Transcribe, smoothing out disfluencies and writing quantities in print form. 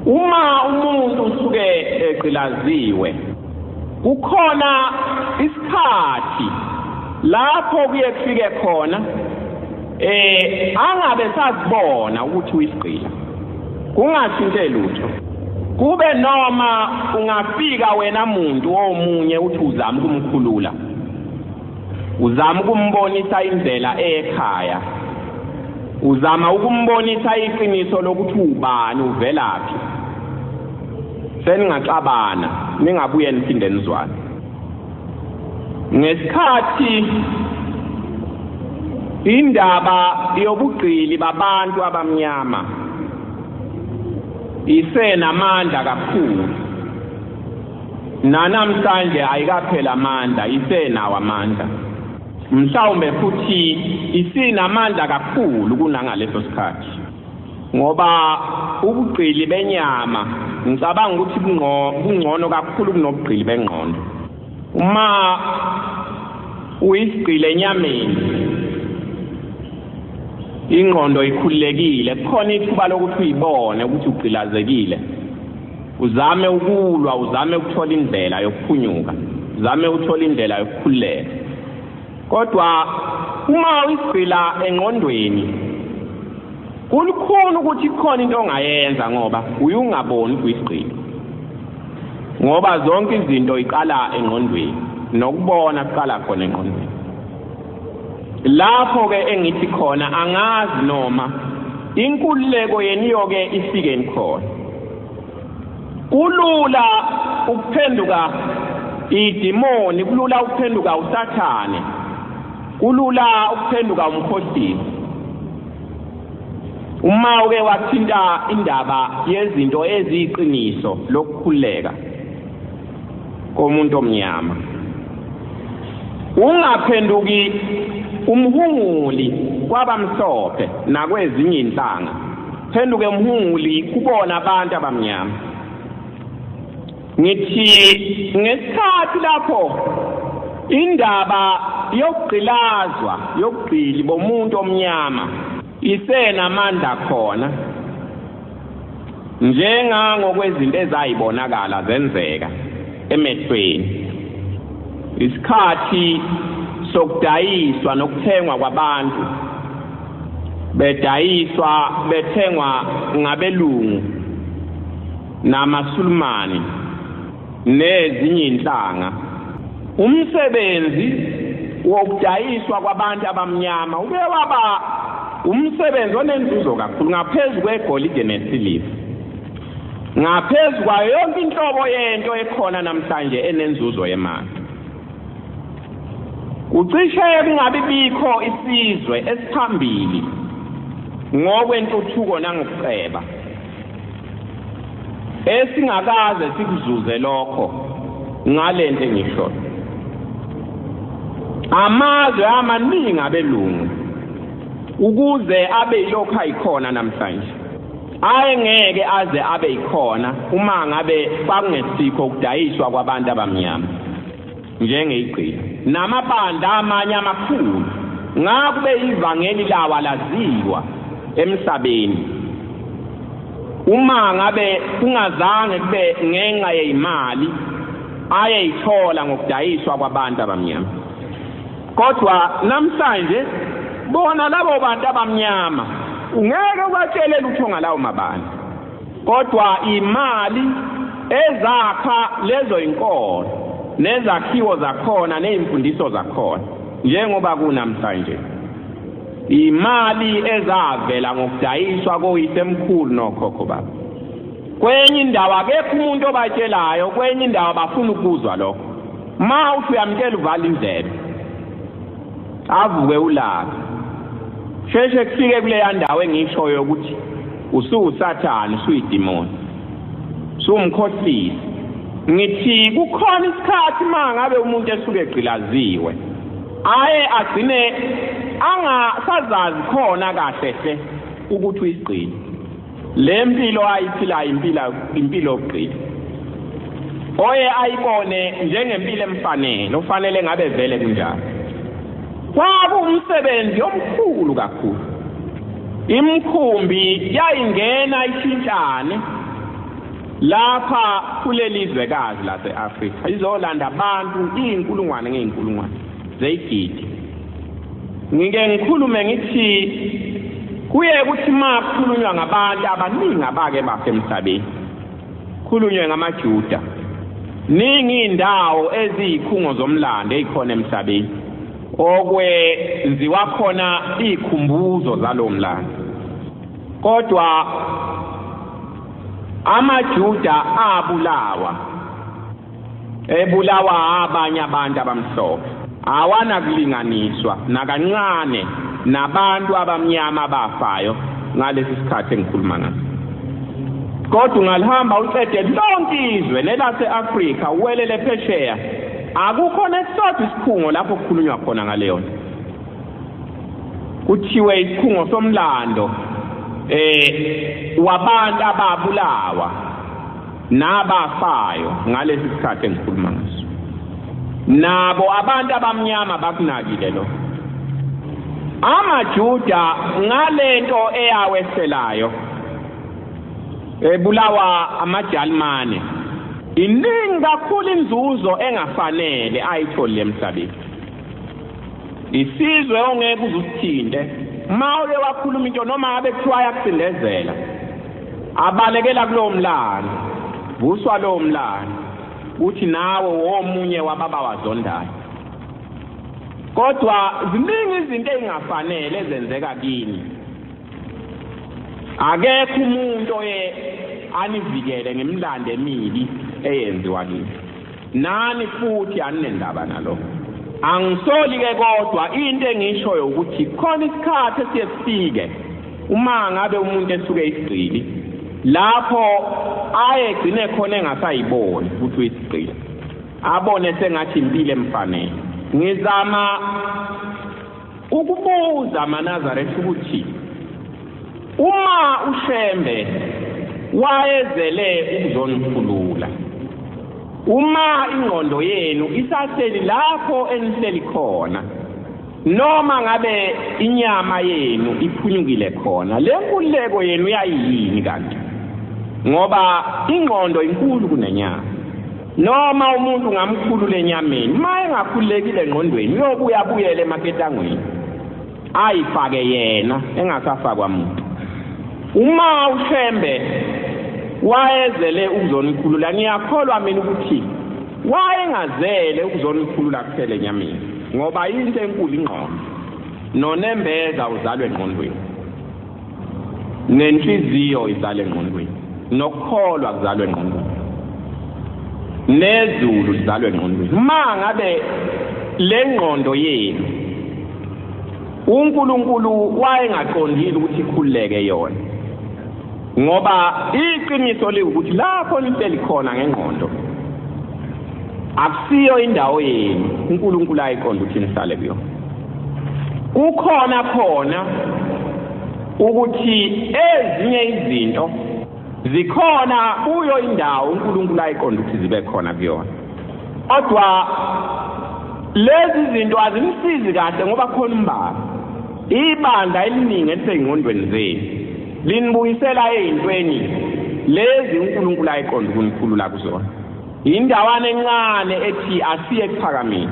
Uma umuntu usuke egcilaziwe kukhona isikhathi lapho kuye kufike khona angabe sazibona ukuthi uyisigqila kungashintshe lutho kube noma ungafika wena muntu omunye uthi uzama ukumkhulula uzama ukumbonisa indlela ekhaya uzama ukumbonisa iqiniso lokuthi ubani uvelaphi seningaxabana ningabuye niphinde nizwane ngesikhathi indaba yobugqili babantu abamnyama isenamandla kakhulu namhlanje ayikaphela amandla isenawo amandla mhlawumbe futhi isinamandla kakhulu kunangaleso sikhathi ngoba ubugqili benyama ngicabanga ukuthi kungcono kakhulu kunobugqili bengqondo uma uyisigqile enyameni ingqondo ikhululekile khona ithuba lokuthi uyibone ukuthi ugqilazekile uzame ukulwa uzame ukuthola indlela yokuphunyuka uzame ukuthola indlela yokukhululeka kodwa uma uyisigqila engqondweni kulikhulu ukuthi khona into ongayenza ngoba uyungaboni ukuthi uyisigqila ngoba zonke izinto iqala engqondweni nokubona kuqala khona engqondweni lapho ke engithi khona angazi noma inkululeko yeniyo ke ifike nikhona kulula ukuphenduka idimoni kulula ukuphenduka usathane kulula ukuphenduka umkhohlisi uma uke wathinta indaba yezinto eziyiqiniso lokukhuleka komuntu omnyama ungaphenduki umhunguli kwabamhlophe nakwezinye inhlanga phenduke umhunguli kubona abantu abamnyama ngithi ngesikhathi lapho indaba yokugqilazwa yokugqili bomuntu omnyama isenamandla khona njengangokwezinto ezayibonakala zenzeka emehlweni isikhathi sokudayiswa nokuthengwa kwabantu bedayiswa bethengwa ngabelungu namasulumani nezinye inhlanga umsebenzi wokudayiswa kwabantu abamnyama ube waba umsebenzi onenzuzo kakhulu ngaphezulu kwegolide nesiliva ngaphezulu kwayo yonke inhlobo yento ekhona namhlanje enenzuzo yemali ucishe kungabi bikho isizwe esiphambili ngokwentuthuko nangokuceba esingakaze sikuzuze lokho ngalento engisho amazwe amaningi abelungu ukuze abe yilokho ayikhona namhlanje ayengeke aze abe ikhona uma ngabe bangesikho ukudayiswa kwabantu abamnyama njengeigqila namabandla amanye amakhulu ngakube ivangeli lawa laziwa emhlabeni uma ngabe kungazange kube ngenxa yezimali ayeyithola ngokudayiswa kwabantu abamnyama kodwa namhlanje bona labo bantu abamnyama ungeke ubatshele lutho ngalawo mabandla kodwa imali ezakha lezo inkolo nezakhiwo zakhona nezimfundiso zakhona njengoba kunamhlanje imali ezavela ngokudayiswa koyisemkhulu nokhokho baba kwenye indawo akekho umuntu obatshelayo kwenye indawo bafuna ukuzwa lokho ma uthi uyamtshela uvala indlebe avuke ulaka sheshe kufike kule ndawo engishoyo ukuthi ususathana usuyidimoni sumkhohlisi ngithi kukhona isikhathi mangabe umuntu esuke egcilaziwe aye agcine angasazazi khona kahle hle ukuthi uyisigqile le mpilo ayiphilayo impilo yokugqila oye ayibone njengempilo emfanele ofanele ngabe vele kunjalo kwaba umsebenzi omkhulu kakhulu imkhumbi yayingena ishintshane lapha kulelizwekazi lase-Afrika izolanda abantu iy'nkulungwane ngey'nkulungwane zeyigidi. Ngike ngikhulume ngithi kuye kuthi ma kukhulunywa ngabantu abaningi abake bafa emhlabeni, khulunywe ngamaJuda, ningi indawo eziyikhungo zomlando ezikhona emhlabeni okwenziwa khona izikhumbuzo zalo mlando. Kodwa amaJuda ebulawa abanye abantu abamhlophe, awana kulinganiswa nakancane nabantu abamnyama abafayo ngalesi sikhathi engikhuluma ngaso. Kodwa ungalihamba uqede lonke izwe nelase-Afrika uwelele phesheya, akukhona esisodwa isikhungo lapho kukhulunywa khona ngaleyo nto. Kuthiwe isikhungo somlando wabantu ababulawa nabafayo ngalesi sikhathi engikhuluma ngaso. Nabo abantu abamnyama bakunakile lo. AmaJuda ngalento eyaweselayo ebulawa amaJalimane, iningi kakhulu inzuzo engafanele ayitholile emhlabeni. Isizwe ongeke uzusithinte mawuke wakhuluma into noma ngabe kuthiwa yakusindezela, abalekela kulowo mlando, vuswa lowo mlando uthi nawe womunye wababa wazondayo. Kodwa ziningi izinto ezingafanele ezenzeka kini. Akekho umuntu anivikele ngemlando emibi eyenziwa kini. Nani futhi aninendaba nalo. Angisoli ke kodwa into engishoyo ukuthi khona isikhathi esiyefike uma ngabe umuntu esuke isigcili lapho ayegcine khona engasayiboni ukuthi uyisigcili, abone sengathi impilo emfanele. Ngizama ukubuza amaNazaretha ukuthi uma uShembe wayezele ukuzonikhulula, uma ingqondo yenu isaseli lapho enihleli khona, noma ngabe inyama yenu iphunyukile khona, le nkululeko yenu yayiyini kanti? Ngoba ingqondo inkulu kunenyama. Noma umuntu ngamkhulula enyameni, ma engakhululekile engqondweni uyabuyela emaketangweni ayifake yena engasafakwa muntu. Uma uShembe wayezele ukuzonikhulula, ngiyakholwa mina ukuthi wayengazele ukuzonikhulula kuphela enyameni, ngoba into enkulu ingqondo. Nonembeza uzalwe engqondweni, nenhliziyo izalwe engqondweni, nokukholwa kuzalwe engqondweni, nezulu lizalwe engqondweni. Ma ngabe le ngqondo yenu uNkulunkulu wayengaqondile ukuthi ikhululeke yona, ngoba iqiniso liwukuthi lapho lihleli khona ngengqondo akusiyo indawo yenu uNkulunkulu ayiqonda ukuthi nihlale kuyo. Kukhona khona ukuthi ezinye izinto zikhona kuyo indawo uNkulunkulu ayiqonda ukuthi zibe khona kuyona. Kodwa lezi zinto azimsizi kahle ngoba khona umbala. Ibandla eliningi elisengqondweni zenu linibuyisela ezintweni lezi uNkulunkulu ayiqonda ukunikhulula kuzona. Indawana encane ethi asiye kuphakameni.